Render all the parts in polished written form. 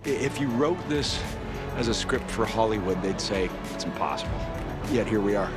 If you wrote this as a script for Hollywood, they'd say it's impossible. Yet here we are.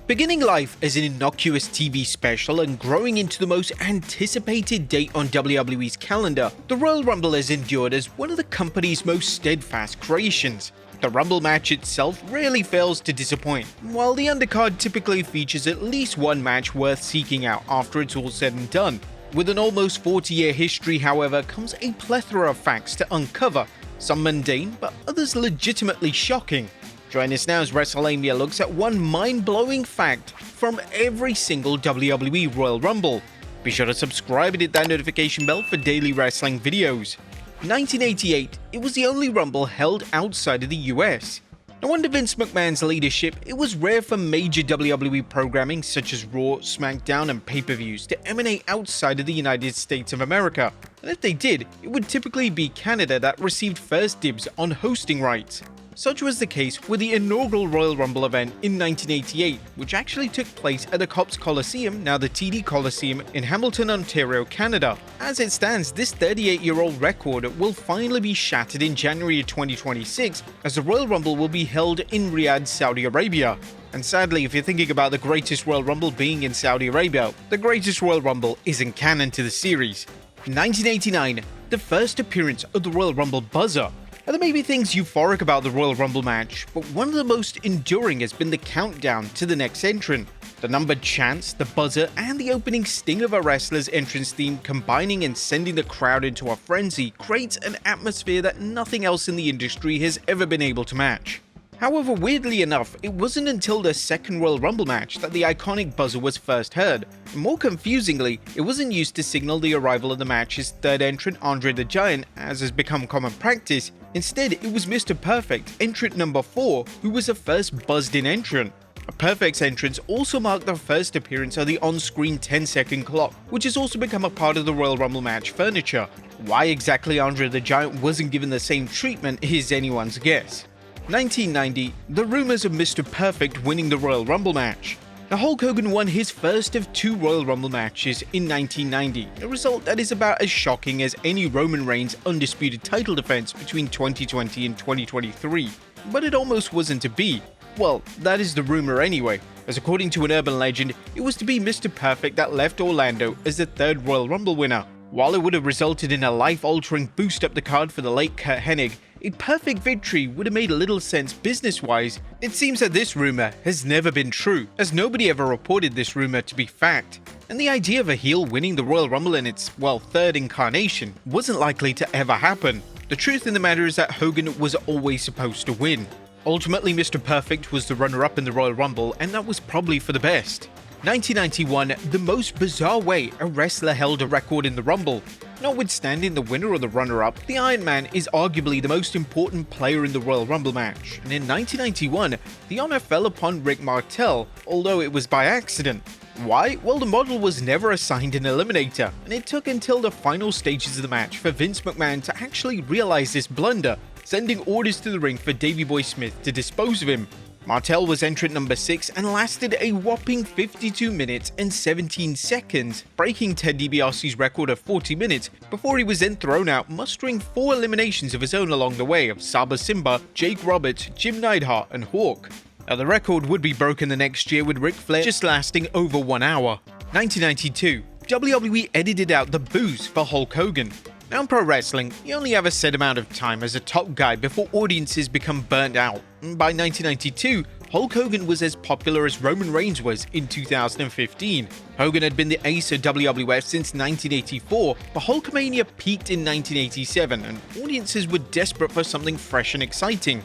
Beginning life as an innocuous TV special and growing into the most anticipated date on WWE's calendar, the Royal Rumble has endured as one of the company's most steadfast creations. The Rumble match itself rarely fails to disappoint, while the undercard typically features at least one match worth seeking out after it's all said and done. With an almost 40-year history, however, comes a plethora of facts to uncover, some mundane, but others legitimately shocking. Join us now as Wrestlelamia looks at one mind-blowing fact from every single WWE Royal Rumble. Be sure to subscribe and hit that notification bell for daily wrestling videos. 1988, it was the only Rumble held outside of the US. Now, under Vince McMahon's leadership, it was rare for major WWE programming such as Raw, SmackDown, and pay-per-views to emanate outside of the United States of America. And if they did, it would typically be Canada that received first dibs on hosting rights. Such was the case with the inaugural Royal Rumble event in 1988, which actually took place at the Copps Coliseum, now the TD Coliseum, in Hamilton, Ontario, Canada. As it stands, this 38-year-old record will finally be shattered in January of 2026, as the Royal Rumble will be held in Riyadh, Saudi Arabia. And sadly, if you're thinking about the greatest Royal Rumble being in Saudi Arabia, the greatest Royal Rumble isn't canon to the series. 1989, the first appearance of the Royal Rumble buzzer. Now, there may be things euphoric about the Royal Rumble match, but one of the most enduring has been the countdown to the next entrant. The numbered chants, the buzzer, and the opening sting of a wrestler's entrance theme combining and sending the crowd into a frenzy creates an atmosphere that nothing else in the industry has ever been able to match. However, weirdly enough, it wasn't until the second Royal Rumble match that the iconic buzzer was first heard. And more confusingly, it wasn't used to signal the arrival of the match's third entrant, Andre the Giant, as has become common practice. Instead, it was Mr. Perfect, entrant number 4, who was the first buzzed-in entrant. A Perfect's entrance also marked the first appearance of the on-screen 10-second clock, which has also become a part of the Royal Rumble match furniture. Why exactly Andre the Giant wasn't given the same treatment is anyone's guess. 1990, the rumors of Mr. Perfect winning the Royal Rumble match. Now, Hulk Hogan won his first of 2 Royal Rumble matches in 1990, a result that is about as shocking as any Roman Reigns' undisputed title defense between 2020 and 2023. But it almost wasn't to be. Well, that is the rumor anyway, as according to an urban legend, it was to be Mr. Perfect that left Orlando as the 3rd Royal Rumble winner. While it would have resulted in a life-altering boost up the card for the late Kurt Hennig, a perfect victory would have made little sense business-wise. It seems that this rumor has never been true, as nobody ever reported this rumor to be fact. And the idea of a heel winning the Royal Rumble in its, well, 3rd incarnation wasn't likely to ever happen. The truth in the matter is that Hogan was always supposed to win. Ultimately, Mr. Perfect was the runner-up in the Royal Rumble, and that was probably for the best. 1991, the most bizarre way a wrestler held a record in the Rumble. Notwithstanding the winner or the runner-up, the Iron Man is arguably the most important player in the Royal Rumble match, and in 1991, the honor fell upon Rick Martel, although it was by accident. Why? Well, the model was never assigned an eliminator, and it took until the final stages of the match for Vince McMahon to actually realize this blunder, sending orders to the ring for Davey Boy Smith to dispose of him. Martel was entrant number 6 and lasted a whopping 52 minutes and 17 seconds, breaking Ted DiBiase's record of 40 minutes before he was then thrown out, mustering 4 eliminations of his own along the way of Saba Simba, Jake Roberts, Jim Neidhart, and Hawk. Now, the record would be broken the next year with Ric Flair just lasting over 1 hour. 1992, WWE edited out the boos for Hulk Hogan. Now, in pro wrestling, you only have a set amount of time as a top guy before audiences become burnt out. And by 1992, Hulk Hogan was as popular as Roman Reigns was in 2015. Hogan had been the ace of WWF since 1984, but Hulkamania peaked in 1987, and audiences were desperate for something fresh and exciting.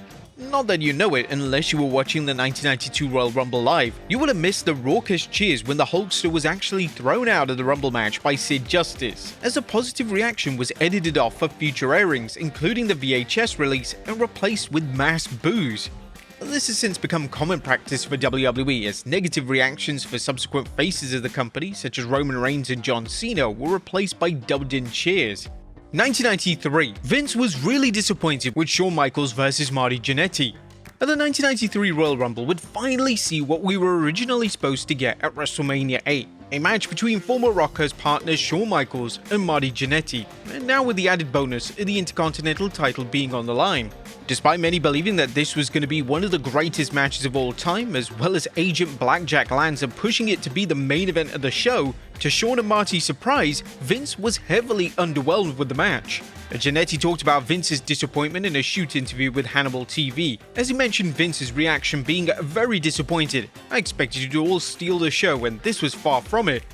Not that you know it unless you were watching the 1992 Royal Rumble live. You would have missed the raucous cheers when the Hulkster was actually thrown out of the Rumble match by Sid Justice, as a positive reaction was edited off for future airings, including the VHS release, and replaced with mass boos. This has since become common practice for WWE, as negative reactions for subsequent faces of the company, such as Roman Reigns and John Cena, were replaced by dubbed-in cheers. 1993, Vince was really disappointed with Shawn Michaels vs Marty Jannetty. And the 1993 Royal Rumble would finally see what we were originally supposed to get at WrestleMania 8. a match between former Rockers partners Shawn Michaels and Marty Jannetty, and now with the added bonus of the Intercontinental title being on the line. Despite many believing that this was going to be one of the greatest matches of all time, as well as Agent Blackjack Lanza pushing it to be the main event of the show, to Shawn and Marty's surprise, Vince was heavily underwhelmed with the match. Jannetty talked about Vince's disappointment in a shoot interview with Hannibal TV, as he mentioned Vince's reaction being very disappointed. "I expected you to all steal the show, and this was far from it."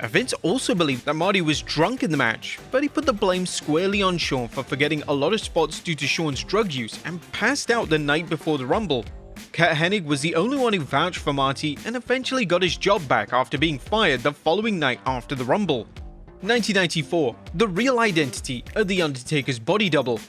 Vince also believed that Marty was drunk in the match, but he put the blame squarely on Shawn for forgetting a lot of spots due to Shawn's drug use and passed out the night before the Rumble. Kurt Hennig was the only one who vouched for Marty and eventually got his job back after being fired the following night after the Rumble. 1994, the real identity of The Undertaker's body double.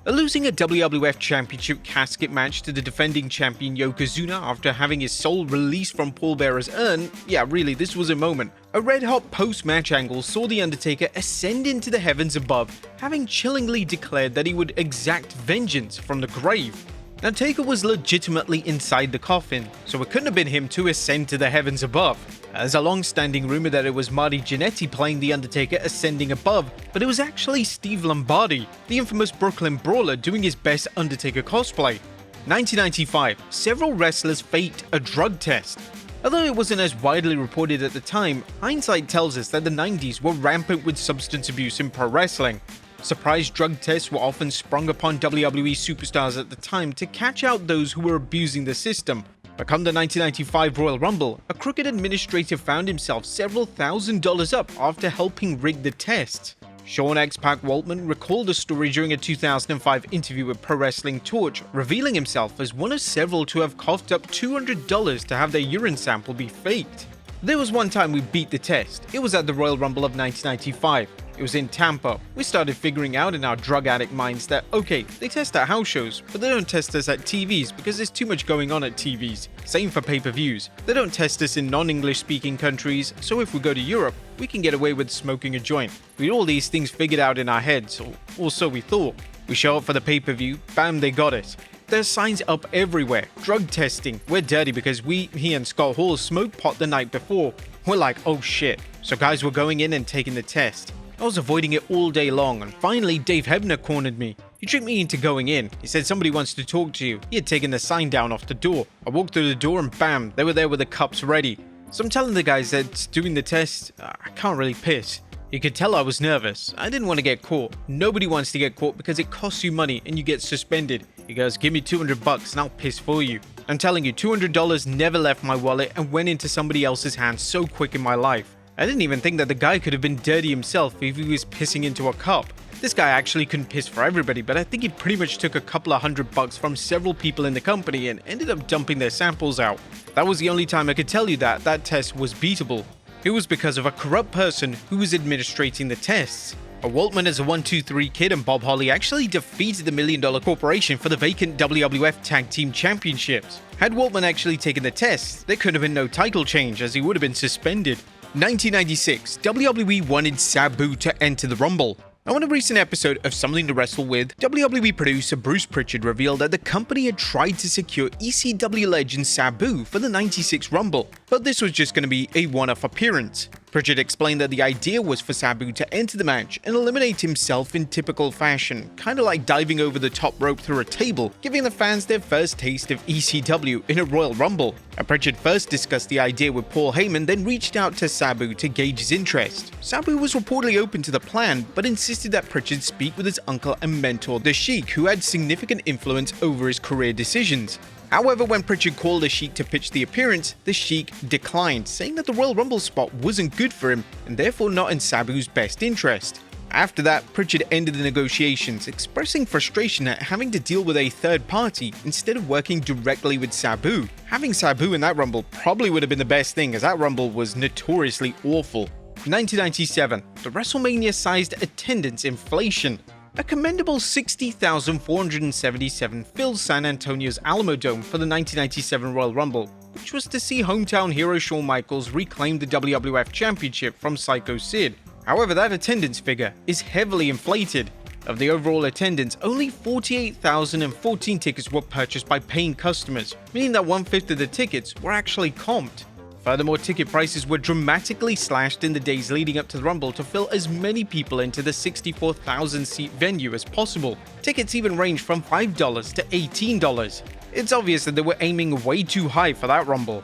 Losing a WWF Championship casket match to the defending champion Yokozuna after having his soul released from Paul Bearer's urn, yeah really, this was a moment. A red-hot post-match angle saw The Undertaker ascend into the heavens above, having chillingly declared that he would exact vengeance from the grave. Now Taker was legitimately inside the coffin, so it couldn't have been him to ascend to the heavens above. There's a long-standing rumor that it was Marty Jannetty playing The Undertaker ascending above, but it was actually Steve Lombardi, the infamous Brooklyn Brawler, doing his best Undertaker cosplay. 1995, several wrestlers faked a drug test. Although it wasn't as widely reported at the time, hindsight tells us that the 90s were rampant with substance abuse in pro wrestling. Surprise drug tests were often sprung upon WWE superstars at the time to catch out those who were abusing the system. But come the 1995 Royal Rumble, a crooked administrator found himself several $1,000s up after helping rig the test. Shawn X-Pac Waltman recalled the story during a 2005 interview with Pro Wrestling Torch, revealing himself as one of several to have coughed up $200 to have their urine sample be faked. There was one time we beat the test. It was at the Royal Rumble of 1995. It was in Tampa. We started figuring out in our drug addict minds that, okay, they test at house shows, but they don't test us at TVs because there's too much going on at TVs. Same for pay-per-views. They don't test us in non-English speaking countries, so if we go to Europe, we can get away with smoking a joint. We had all these things figured out in our heads, or so we thought. We show up for the pay-per-view, bam, they got it. There's signs up everywhere. Drug testing. We're dirty because he and Scott Hall smoked pot the night before. We're like, oh shit. So guys were going in and taking the test. I was avoiding it all day long, and finally Dave Hebner cornered me. He tricked me into going in. He said somebody wants to talk to you. He had taken the sign down off the door. I walked through the door and bam, they were there with the cups ready. So I'm telling the guys that's doing the test, I can't really piss. You could tell I was nervous. I didn't want to get caught. Nobody wants to get caught because it costs you money and you get suspended. He goes, give me $200 and I'll piss for you. I'm telling you, $200 never left my wallet and went into somebody else's hands so quick in my life. I didn't even think that the guy could have been dirty himself if he was pissing into a cup. This guy actually couldn't piss for everybody, but I think he pretty much took a couple of $100 from several people in the company and ended up dumping their samples out. That was the only time I could tell you that test was beatable. It was because of a corrupt person who was administrating the tests. Waltman as a 1-2-3 kid and Bob Holly actually defeated the $1 Million Corporation for the vacant WWF Tag Team Championships. Had Waltman actually taken the tests, there could have been no title change as he would have been suspended. 1996, WWE wanted Sabu to enter the Rumble. Now, on a recent episode of Something to Wrestle With, WWE producer Bruce Pritchard revealed that the company had tried to secure ECW legend Sabu for the 96 Rumble, but this was just going to be a one-off appearance. Pritchard explained that the idea was for Sabu to enter the match and eliminate himself in typical fashion, kinda like diving over the top rope through a table, giving the fans their first taste of ECW in a Royal Rumble. Pritchard first discussed the idea with Paul Heyman, then reached out to Sabu to gauge his interest. Sabu was reportedly open to the plan, but insisted that Pritchard speak with his uncle and mentor, The Sheik, who had significant influence over his career decisions. However, when Pritchard called The Sheik to pitch the appearance, The Sheik declined, saying that the Royal Rumble spot wasn't good for him and therefore not in Sabu's best interest. After that, Pritchard ended the negotiations, expressing frustration at having to deal with a third party instead of working directly with Sabu. Having Sabu in that Rumble probably would have been the best thing, as that Rumble was notoriously awful. 1997, the WrestleMania-sized attendance inflation. A commendable 60,477 filled San Antonio's Alamodome for the 1997 Royal Rumble, which was to see hometown hero Shawn Michaels reclaim the WWF Championship from Psycho Sid. However, that attendance figure is heavily inflated. Of the overall attendance, only 48,014 tickets were purchased by paying customers, meaning that 1/5 of the tickets were actually comped. Furthermore, ticket prices were dramatically slashed in the days leading up to the Rumble to fill as many people into the 64,000-seat venue as possible. Tickets even ranged from $5 to $18. It's obvious that they were aiming way too high for that Rumble.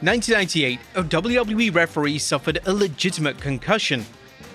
1998, a WWE referee suffered a legitimate concussion.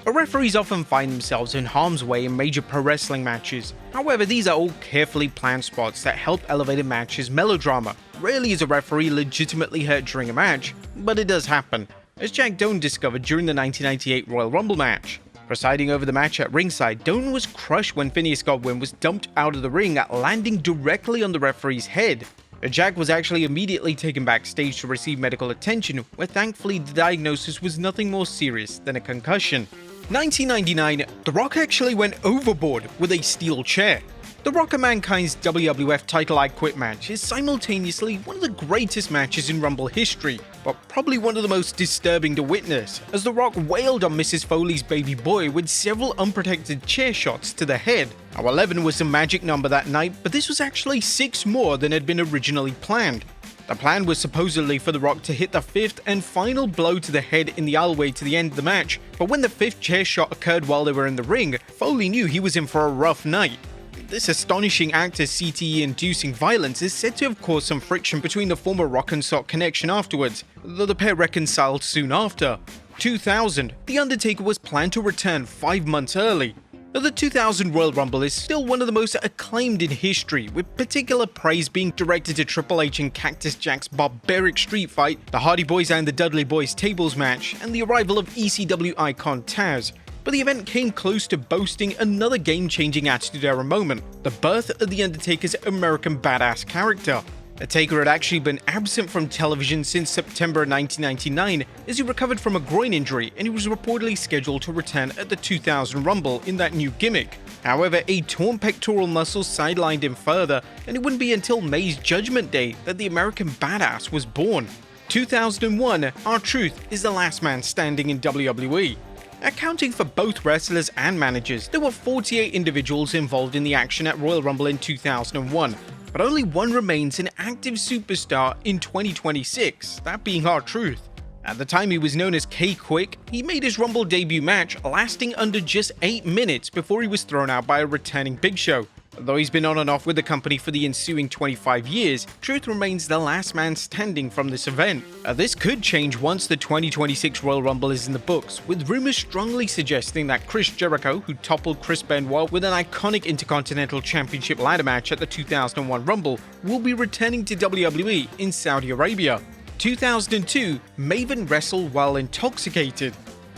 Referees often find themselves in harm's way in major pro wrestling matches. However, these are all carefully planned spots that help elevate a match's melodrama. Rarely is a referee legitimately hurt during a match, but it does happen, as Jack Doan discovered during the 1998 Royal Rumble match. Presiding over the match at ringside, Doan was crushed when Phineas Godwin was dumped out of the ring, landing directly on the referee's head. Jack was actually immediately taken backstage to receive medical attention, where thankfully the diagnosis was nothing more serious than a concussion. 1999, The Rock actually went overboard with a steel chair. The Rock and Mankind's WWF Title I Quit match is simultaneously one of the greatest matches in Rumble history, but probably one of the most disturbing to witness, as The Rock wailed on Mrs. Foley's baby boy with several unprotected chair shots to the head. Now 11 was the magic number that night, but this was actually 6 more than had been originally planned. The plan was supposedly for The Rock to hit the 5th and final blow to the head in the aisleway to the end of the match, but when the 5th chair shot occurred while they were in the ring, Foley knew he was in for a rough night. This astonishing act of CTE-inducing violence is said to have caused some friction between the former Rock and Sock connection afterwards, though the pair reconciled soon after. 2000, The Undertaker was planned to return 5 months early. The 2000 Royal Rumble is still one of the most acclaimed in history, with particular praise being directed to Triple H and Cactus Jack's barbaric street fight, the Hardy Boys and the Dudley Boys tables match, and the arrival of ECW icon Taz. But the event came close to boasting another game-changing Attitude Era moment, the birth of The Undertaker's American Badass character. The Taker had actually been absent from television since September 1999 as he recovered from a groin injury, and he was reportedly scheduled to return at the 2000 Rumble in that new gimmick. However, a torn pectoral muscle sidelined him further, and it wouldn't be until May's Judgment Day that the American Badass was born. 2001, R-Truth is the last man standing in WWE. Accounting for both wrestlers and managers, there were 48 individuals involved in the action at Royal Rumble in 2001. But only one remains an active superstar in 2026, that being R-Truth. At the time he was known as K-Quick, he made his Rumble debut match lasting under just 8 minutes before he was thrown out by a returning Big Show. Though he's been on and off with the company for the ensuing 25 years, Truth remains the last man standing from this event. This could change once the 2026 Royal Rumble is in the books, with rumors strongly suggesting that Chris Jericho, who toppled Chris Benoit with an iconic Intercontinental Championship ladder match at the 2001 Rumble, will be returning to WWE in Saudi Arabia. 2002, Maven wrestled while intoxicated.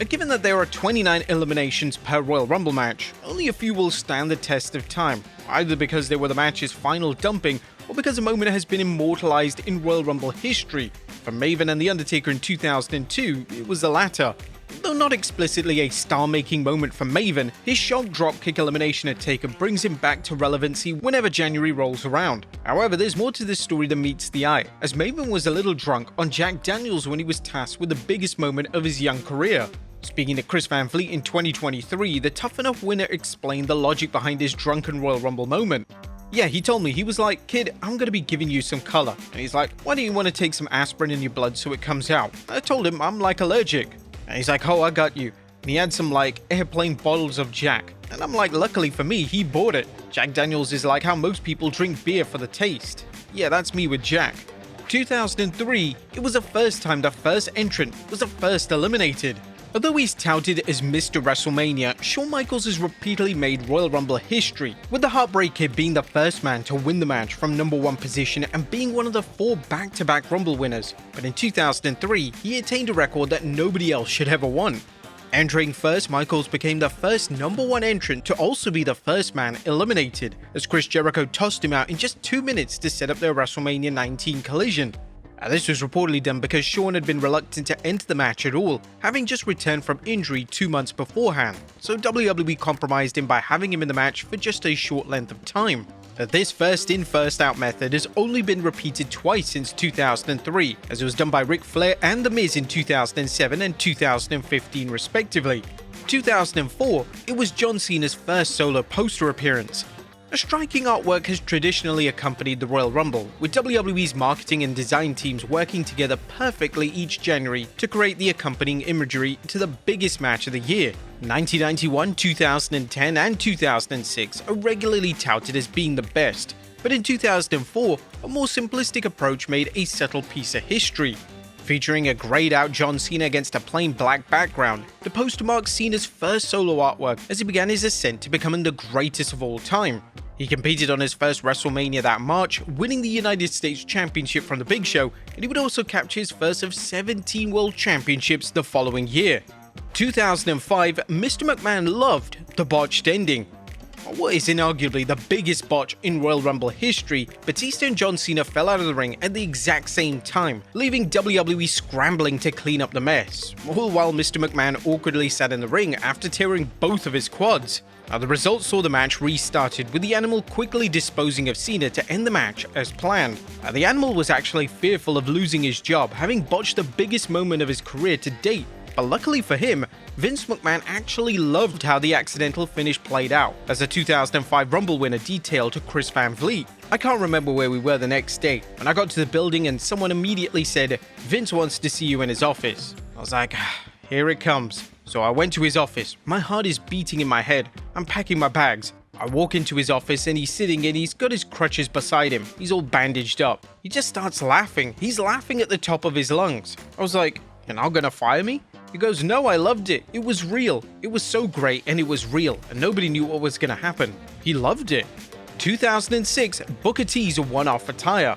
Given that there are 29 eliminations per Royal Rumble match, only a few will stand the test of time, either because they were the match's final dumping or because a moment has been immortalized in Royal Rumble history. For Maven and The Undertaker in 2002, it was the latter. Though not explicitly a star-making moment for Maven, his shock dropkick elimination at Taker brings him back to relevancy whenever January rolls around. However, there's more to this story than meets the eye, as Maven was a little drunk on Jack Daniels when he was tasked with the biggest moment of his young career. Speaking to Chris Van Vliet in 2023, the Tough Enough winner explained the logic behind his drunken Royal Rumble moment. Yeah, he told me, he was like, "Kid, I'm gonna be giving you some color." And he's like, "Why don't you want to take some aspirin in your blood so it comes out?" I told him I'm like allergic. And he's like, "Oh, I got you." And he had some like airplane bottles of Jack. And I'm like, luckily for me, he bought it. Jack Daniels is like how most people drink beer for the taste. Yeah, that's me with Jack. 2003, it was the first time the first entrant was the first eliminated. Although he's touted as Mr. WrestleMania, Shawn Michaels has repeatedly made Royal Rumble history, with the Heartbreak Kid being the first man to win the match from #1 position and being one of the 4 back-to-back Rumble winners. But in 2003, he attained a record that nobody else should ever won. Entering first, Michaels became the first #1 entrant to also be the first man eliminated, as Chris Jericho tossed him out in just 2 minutes to set up their WrestleMania 19 collision. This was reportedly done because Shawn had been reluctant to enter the match at all, having just returned from injury 2 months beforehand, so WWE compromised him by having him in the match for just a short length of time. This first in, first out method has only been repeated twice since 2003, as it was done by Ric Flair and The Miz in 2007 and 2015 respectively. 2004, it was John Cena's first solo poster appearance. A striking artwork has traditionally accompanied the Royal Rumble, with WWE's marketing and design teams working together perfectly each January to create the accompanying imagery to the biggest match of the year. 1991, 2010, and 2006 are regularly touted as being the best, but in 2004, a more simplistic approach made a subtle piece of history. Featuring a grayed-out John Cena against a plain black background, the poster marks Cena's first solo artwork as he began his ascent to becoming the greatest of all time. He competed on his first Wrestlemania that March, winning the United States Championship from The Big Show, and he would also capture his first of 17 World Championships the following year. 2005, Mr. McMahon loved the botched ending. What is inarguably the biggest botch in Royal Rumble history, Batista and John Cena fell out of the ring at the exact same time, leaving WWE scrambling to clean up the mess, all while Mr. McMahon awkwardly sat in the ring after tearing both of his quads. The result saw the match restarted, with the Animal quickly disposing of Cena to end the match as planned. The Animal was actually fearful of losing his job, having botched the biggest moment of his career to date. But luckily for him, Vince McMahon actually loved how the accidental finish played out, as the 2005 Rumble winner detailed to Chris Van Vliet. I can't remember where we were the next day, when I got to the building and someone immediately said, "Vince wants to see you in his office." I was like, here it comes. So I went to his office, my heart is beating in my head, I'm packing my bags. I walk into his office and he's sitting and he's got his crutches beside him, he's all bandaged up. He just starts laughing, he's laughing at the top of his lungs. I was like, "You're not gonna fire me?" He goes, "No, I loved it. It was real. It was so great and it was real and nobody knew what was gonna happen." He loved it. 2006, Booker T's one-off attire.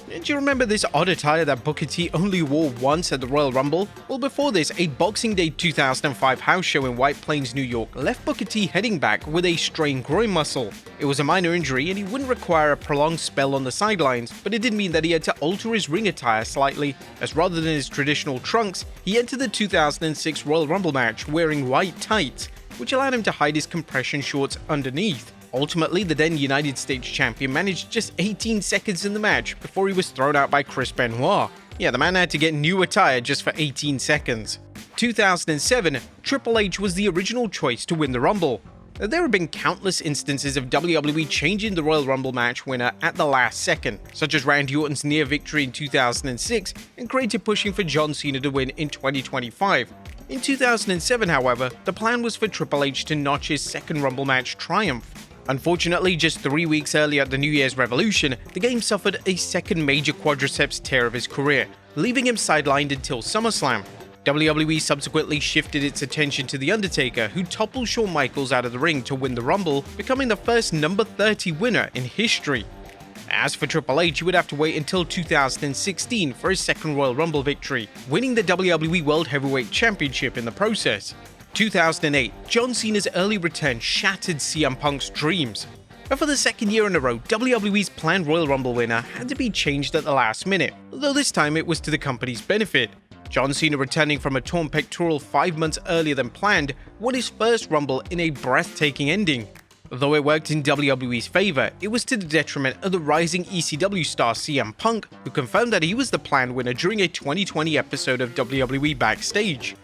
Do you remember this odd attire that Booker T only wore once at the Royal Rumble? Well, before this, a Boxing Day 2005 house show in White Plains, New York left Booker T heading back with a strained groin muscle. It was a minor injury and he wouldn't require a prolonged spell on the sidelines, but it did mean that he had to alter his ring attire slightly, as rather than his traditional trunks, he entered the 2006 Royal Rumble match wearing white tights, which allowed him to hide his compression shorts underneath. Ultimately, the then United States champion managed just 18 seconds in the match before he was thrown out by Chris Benoit. Yeah, the man had to get new attire just for 18 seconds. 2007, Triple H was the original choice to win the Rumble. There have been countless instances of WWE changing the Royal Rumble match winner at the last second, such as Randy Orton's near victory in 2006 and creative pushing for John Cena to win in 2025. In 2007, however, the plan was for Triple H to notch his second Rumble match triumph. Unfortunately, just 3 weeks earlier at the New Year's Revolution, the game suffered a second major quadriceps tear of his career, leaving him sidelined until SummerSlam. WWE subsequently shifted its attention to The Undertaker, who toppled Shawn Michaels out of the ring to win the Rumble, becoming the first number 30 winner in history. As for Triple H, he would have to wait until 2016 for his second Royal Rumble victory, winning the WWE World Heavyweight Championship in the process. 2008, John Cena's early return shattered CM Punk's dreams. But for the second year in a row, WWE's planned Royal Rumble winner had to be changed at the last minute, although this time it was to the company's benefit. John Cena, returning from a torn pectoral 5 months earlier than planned, won his first Rumble in a breathtaking ending. Though it worked in WWE's favor, it was to the detriment of the rising ECW star CM Punk, who confirmed that he was the planned winner during a 2020 episode of WWE Backstage.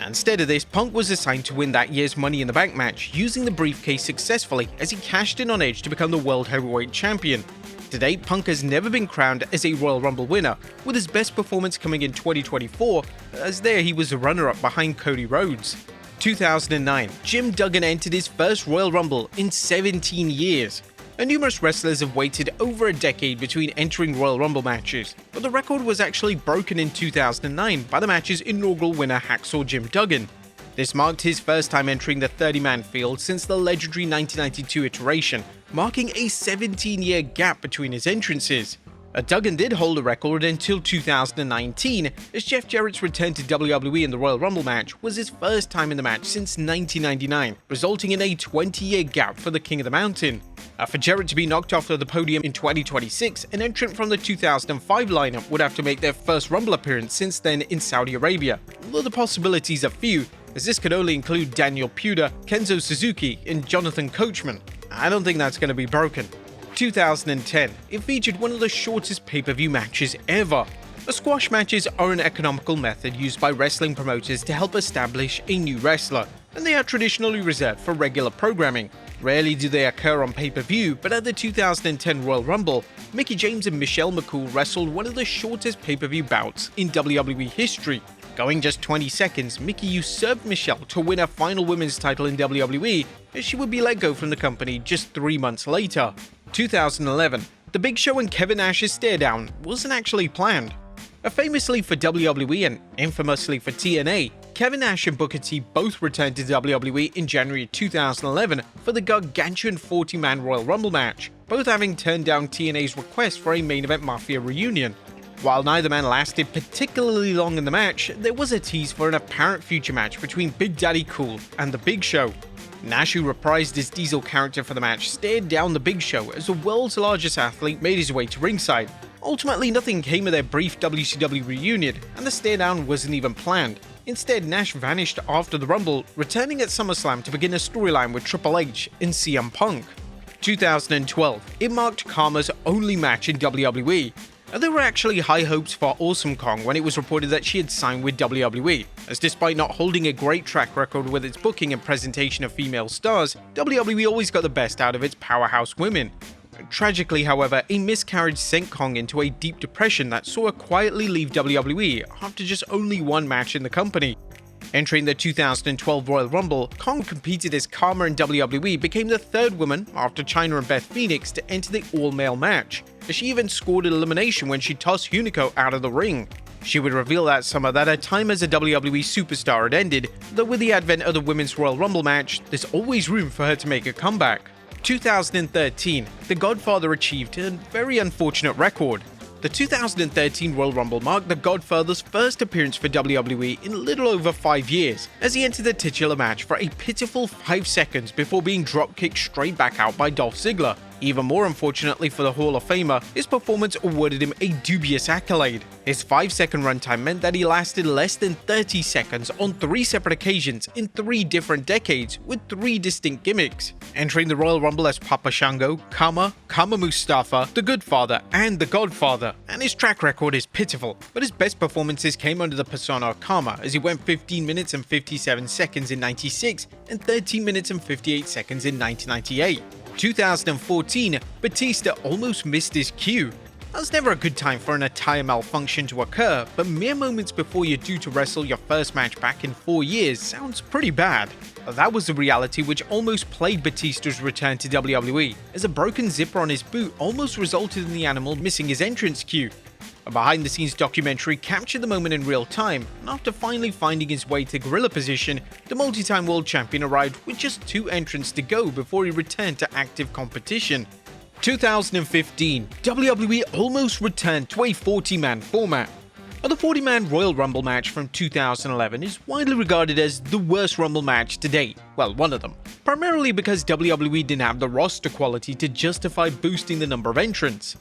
Instead of this, Punk was assigned to win that year's Money in the Bank match, using the briefcase successfully as he cashed in on Edge to become the World Heavyweight Champion. To date, Punk has never been crowned as a Royal Rumble winner, with his best performance coming in 2024, as there he was a runner-up behind Cody Rhodes. 2009, Jim Duggan entered his first Royal Rumble in 17 years. Numerous wrestlers have waited over a decade between entering Royal Rumble matches, but the record was actually broken in 2009 by the match's inaugural winner Hacksaw Jim Duggan. This marked his first time entering the 30-man field since the legendary 1992 iteration, marking a 17-year gap between his entrances. Duggan did hold the record until 2019, as Jeff Jarrett's return to WWE in the Royal Rumble match was his first time in the match since 1999, resulting in a 20-year gap for the King of the Mountain. For Jarrett to be knocked off of the podium in 2026, an entrant from the 2005 lineup would have to make their first Rumble appearance since then in Saudi Arabia, although the possibilities are few, as this could only include Daniel Puder, Kenzo Suzuki, and Jonathan Coachman. I don't think that's going to be broken. 2010, it featured one of the shortest pay-per-view matches ever. Squash matches are an economical method used by wrestling promoters to help establish a new wrestler, and they are traditionally reserved for regular programming. Rarely do they occur on pay-per-view, but at the 2010 Royal Rumble, Mickie James and Michelle McCool wrestled one of the shortest pay-per-view bouts in WWE history. Going just 20 seconds, Mickie usurped Michelle to win her final women's title in WWE, as she would be let go from the company just 3 months later. 2011. The Big Show and Kevin Nash's stare-down wasn't actually planned. Famously for WWE and infamously for TNA, Kevin Nash and Booker T both returned to WWE in January 2011 for the gargantuan 40-man Royal Rumble match, both having turned down TNA's request for a main event Mafia reunion. While neither man lasted particularly long in the match, there was a tease for an apparent future match between Big Daddy Cool and The Big Show. Nash, who reprised his Diesel character for the match, stared down The Big Show as the world's largest athlete made his way to ringside. Ultimately, nothing came of their brief WCW reunion, and the stare down wasn't even planned. Instead, Nash vanished after the Rumble, returning at SummerSlam to begin a storyline with Triple H and CM Punk. 2012. It marked Kharma's only match in WWE. There were actually high hopes for Awesome Kong when it was reported that she had signed with WWE, as despite not holding a great track record with its booking and presentation of female stars, WWE always got the best out of its powerhouse women. Tragically, however, a miscarriage sent Kong into a deep depression that saw her quietly leave WWE after just only one match in the company. Entering the 2012 Royal Rumble, Kong competed as Kharma and WWE became the third woman, after Chyna and Beth Phoenix, to enter the all-male match. She even scored an elimination when she tossed Hunico out of the ring. She would reveal that summer that her time as a WWE superstar had ended, though with the advent of the Women's Royal Rumble match, there's always room for her to make a comeback. 2013, The Godfather achieved a very unfortunate record. The 2013 Royal Rumble marked The Godfather's first appearance for WWE in a little over 5 years, as he entered the titular match for a pitiful 5 seconds before being drop-kicked straight back out by Dolph Ziggler. Even more unfortunately for the Hall of Famer, his performance awarded him a dubious accolade. His 5-second runtime meant that he lasted less than 30 seconds on 3 separate occasions in 3 different decades, with 3 distinct gimmicks. Entering the Royal Rumble as Papa Shango, Kama Mustafa, The Good Father, and The Godfather, and his track record is pitiful, but his best performances came under the persona of Kama, as he went 15 minutes and 57 seconds in '96 and 13 minutes and 58 seconds in 1998. 2014, Batista almost missed his cue. That's never a good time for an attire malfunction to occur, but mere moments before you're due to wrestle your first match back in 4 years sounds pretty bad. That was the reality which almost plagued Batista's return to WWE, as a broken zipper on his boot almost resulted in the animal missing his entrance cue. A behind-the-scenes documentary captured the moment in real time, and after finally finding his way to gorilla position, the multi-time world champion arrived with just 2 entrants to go before he returned to active competition. 2015, WWE almost returned to a 40-man format. The 40-man Royal Rumble match from 2011 is widely regarded as the worst Rumble match to date, well, one of them, primarily because WWE didn't have the roster quality to justify boosting the number of entrants.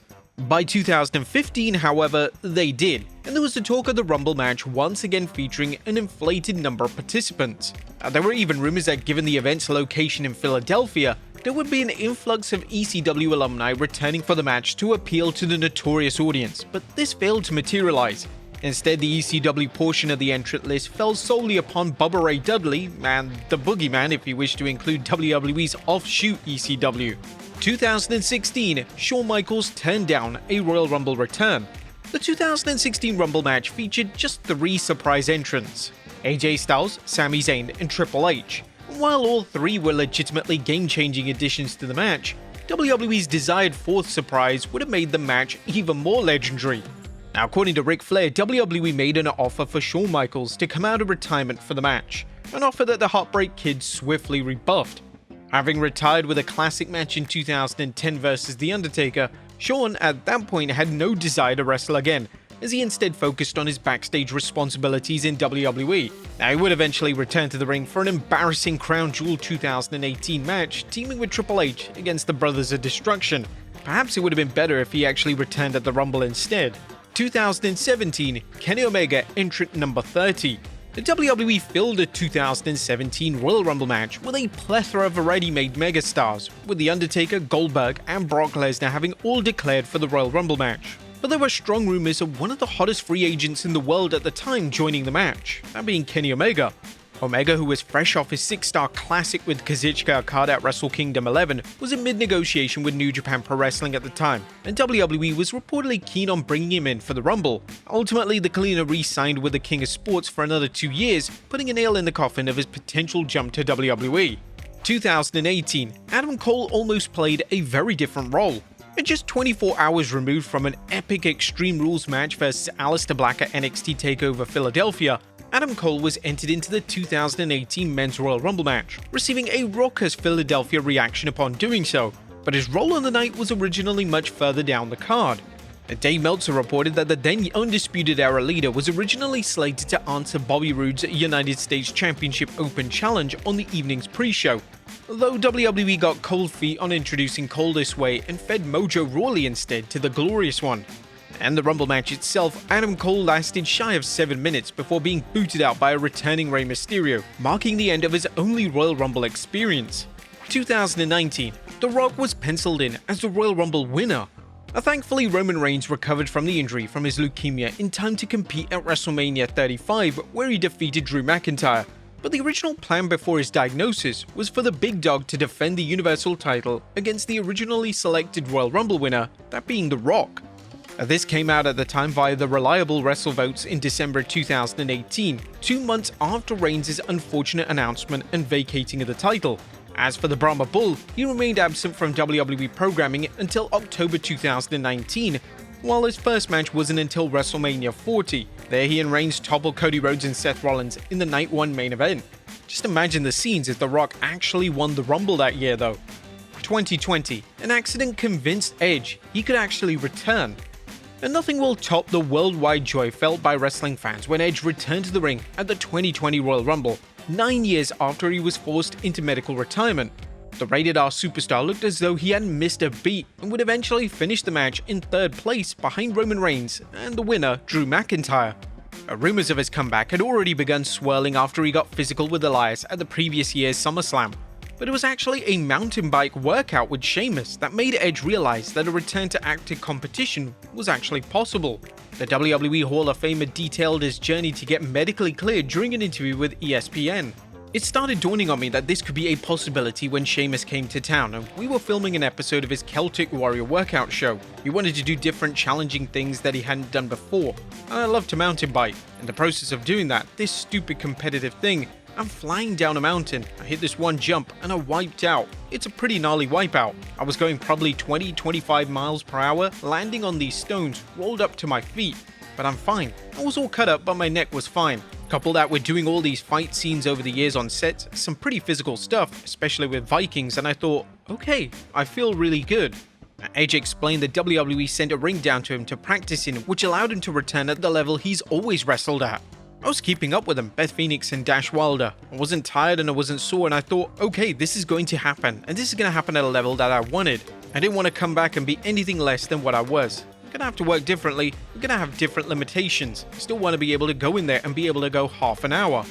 By 2015, however, they did, and there was the talk of the Rumble match once again featuring an inflated number of participants. There were even rumors that given the event's location in Philadelphia, there would be an influx of ECW alumni returning for the match to appeal to the notorious audience, but this failed to materialize. Instead, the ECW portion of the entrant list fell solely upon Bubba Ray Dudley, and the Boogeyman if you wish to include WWE's offshoot ECW. 2016, Shawn Michaels turned down a Royal Rumble return. The 2016 Rumble match featured just 3 surprise entrants: AJ Styles, Sami Zayn, and Triple H. While all 3 were legitimately game-changing additions to the match, WWE's desired 4th surprise would have made the match even more legendary. Now, according to Ric Flair, WWE made an offer for Shawn Michaels to come out of retirement for the match, an offer that the Heartbreak Kid swiftly rebuffed. Having retired with a classic match in 2010 versus The Undertaker, Shawn at that point had no desire to wrestle again, as he instead focused on his backstage responsibilities in WWE. Now, he would eventually return to the ring for an embarrassing Crown Jewel 2018 match, teaming with Triple H against the Brothers of Destruction. Perhaps it would have been better if he actually returned at the Rumble instead. 2017, Kenny Omega entrant number 30. The WWE filled the 2017 Royal Rumble match with a plethora of ready-made megastars, with The Undertaker, Goldberg, and Brock Lesnar having all declared for the Royal Rumble match. But there were strong rumors of one of the hottest free agents in the world at the time joining the match, that being Kenny Omega. Omega, who was fresh off his 6-star classic with Kazuchika Okada at Wrestle Kingdom 11, was in mid-negotiation with New Japan Pro Wrestling at the time, and WWE was reportedly keen on bringing him in for the Rumble. Ultimately, the cleaner re-signed with the King of Sports for another 2 years, putting a nail in the coffin of his potential jump to WWE. 2018, Adam Cole almost played a very different role. And just 24 hours removed from an epic Extreme Rules match versus Aleister Black at NXT TakeOver Philadelphia, Adam Cole was entered into the 2018 Men's Royal Rumble match, receiving a raucous Philadelphia reaction upon doing so, but his role on the night was originally much further down the card. Dave Meltzer reported that the then Undisputed Era leader was originally slated to answer Bobby Roode's United States Championship Open Challenge on the evening's pre-show, though WWE got cold feet on introducing Cole this way and fed Mojo Rawley instead to the Glorious One. And the Rumble match itself, Adam Cole lasted shy of 7 minutes before being booted out by a returning Rey Mysterio, marking the end of his only Royal Rumble experience. 2019, The Rock was penciled in as the Royal Rumble winner. Thankfully, Roman Reigns recovered from the injury from his leukemia in time to compete at WrestleMania 35, where he defeated Drew McIntyre. But the original plan before his diagnosis was for the big dog to defend the Universal title against the originally selected Royal Rumble winner, that being The Rock. This came out at the time via the reliable WrestleVotes in December 2018, 2 months after Reigns' unfortunate announcement and vacating of the title. As for the Brahma Bull, he remained absent from WWE programming until October 2019, while his first match wasn't until WrestleMania 40. There he and Reigns toppled Cody Rhodes and Seth Rollins in the Night 1 main event. Just imagine the scenes if The Rock actually won the Rumble that year though. 2020, an accident convinced Edge he could actually return. And nothing will top the worldwide joy felt by wrestling fans when Edge returned to the ring at the 2020 Royal Rumble, 9 years after he was forced into medical retirement. The Rated R superstar looked as though he hadn't missed a beat and would eventually finish the match in 3rd place behind Roman Reigns and the winner, Drew McIntyre. Rumors of his comeback had already begun swirling after he got physical with Elias at the previous year's SummerSlam. But it was actually a mountain bike workout with Sheamus that made Edge realize that a return to active competition was actually possible. The WWE Hall of Famer detailed his journey to get medically cleared during an interview with ESPN. It started dawning on me that this could be a possibility when Sheamus came to town and we were filming an episode of his Celtic Warrior workout show. He wanted to do different challenging things that he hadn't done before, and I love to mountain bike. In the process of doing that, this stupid competitive thing, I'm flying down a mountain, I hit this one jump and I wiped out. It's a pretty gnarly wipeout. I was going probably 20-25 miles per hour, landing on these stones, rolled up to my feet. But I'm fine. I was all cut up but my neck was fine. Couple that with doing all these fight scenes over the years on sets, some pretty physical stuff, especially with Vikings, and I thought, okay, I feel really good. Edge explained that WWE sent a ring down to him to practice in, which allowed him to return at the level he's always wrestled at. I was keeping up with them, Beth Phoenix and Dash Wilder. I wasn't tired and I wasn't sore, and I thought, okay, this is going to happen, and this is going to happen at a level that I wanted. I didn't want to come back and be anything less than what I was. I'm going to have to work differently, I'm going to have different limitations. I still want to be able to go in there and be able to go half an hour.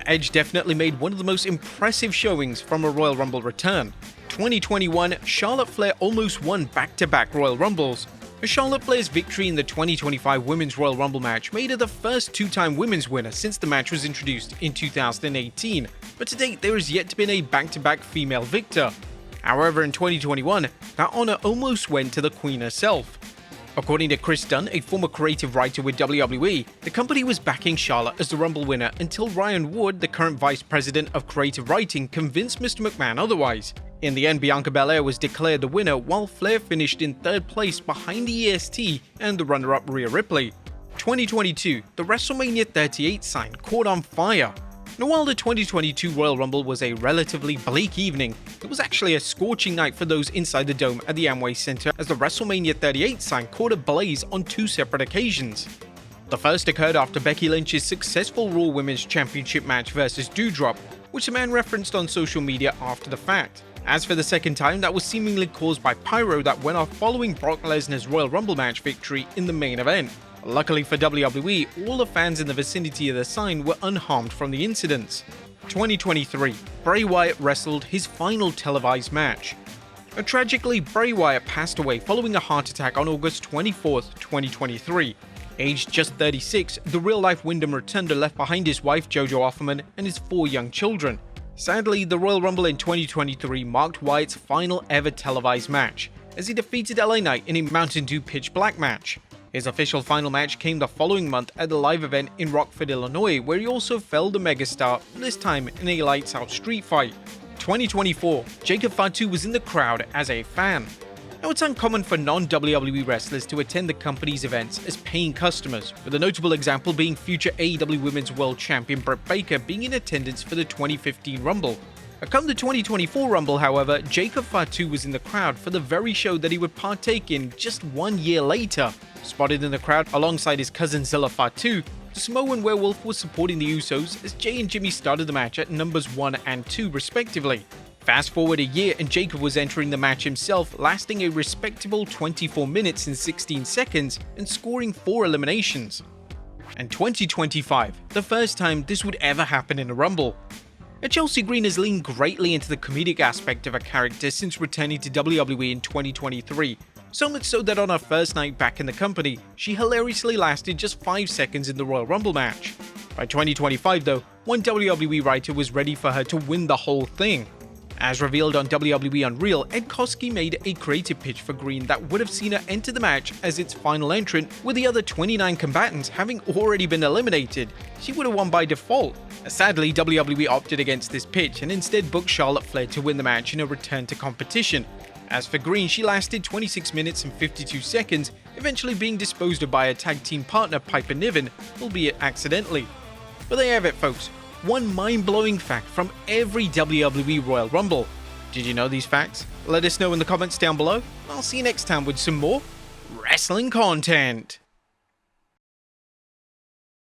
Edge definitely made one of the most impressive showings from a Royal Rumble return. 2021, Charlotte Flair almost won back-to-back Royal Rumbles. Charlotte Flair's victory in the 2025 Women's Royal Rumble match made her the first 2-time women's winner since the match was introduced in 2018, but to date there has yet to be a back-to-back female victor. However, in 2021, that honor almost went to the Queen herself. According to Chris Dunn, a former creative writer with WWE, the company was backing Charlotte as the Rumble winner until Ryan Wood, the current vice president of creative writing, convinced Mr. McMahon otherwise. In the end, Bianca Belair was declared the winner, while Flair finished in 3rd place behind the EST and the runner-up Rhea Ripley. 2022, the WrestleMania 38 sign caught on fire. Now, while the 2022 Royal Rumble was a relatively bleak evening, it was actually a scorching night for those inside the dome at the Amway Center, as the WrestleMania 38 sign caught ablaze on 2 separate occasions. The first occurred after Becky Lynch's successful Raw Women's Championship match versus Doudrop, which the man referenced on social media after the fact. As for the second time, that was seemingly caused by pyro that went off following Brock Lesnar's Royal Rumble match victory in the main event. Luckily for WWE, all the fans in the vicinity of the sign were unharmed from the incidents. 2023, Bray Wyatt wrestled his final televised match. Tragically, Bray Wyatt passed away following a heart attack on August 24, 2023. Aged just 36, the real-life Wyndham Rotunda left behind his wife Jojo Offerman and his 4 young children. Sadly, the Royal Rumble in 2023 marked Wyatt's final ever televised match, as he defeated LA Knight in a Mountain Dew Pitch Black match. His official final match came the following month at the live event in Rockford, Illinois, where he also felled a megastar, this time in a lights-out street fight. 2024, Jacob Fatu was in the crowd as a fan. Now, it's uncommon for non-WWE wrestlers to attend the company's events as paying customers, with a notable example being future AEW Women's World Champion Britt Baker being in attendance for the 2015 Rumble. Come the 2024 Rumble, however, Jacob Fatu was in the crowd for the very show that he would partake in just 1 year later. Spotted in the crowd alongside his cousin Zilla Fatu, the Samoan Werewolf was supporting the Usos as Jay and Jimmy started the match at numbers 1 and 2 respectively. Fast forward a year and Jacob was entering the match himself, lasting a respectable 24 minutes and 16 seconds and scoring 4 eliminations. And 2025, the first time this would ever happen in a Rumble. Chelsea Green has leaned greatly into the comedic aspect of her character since returning to WWE in 2023, so much so that on her first night back in the company, she hilariously lasted just 5 seconds in the Royal Rumble match. By 2025 though, one WWE writer was ready for her to win the whole thing. As revealed on WWE Unreal, Ed Koskey made a creative pitch for Green that would have seen her enter the match as its final entrant, with the other 29 combatants having already been eliminated. She would have won by default. Sadly, WWE opted against this pitch and instead booked Charlotte Flair to win the match in a return to competition. As for Green, she lasted 26 minutes and 52 seconds, eventually being disposed of by her tag team partner Piper Niven, albeit accidentally. But there you have it, folks. One mind-blowing fact from every WWE Royal Rumble. Did you know these facts? Let us know in the comments down below. I'll see you next time with some more wrestling content.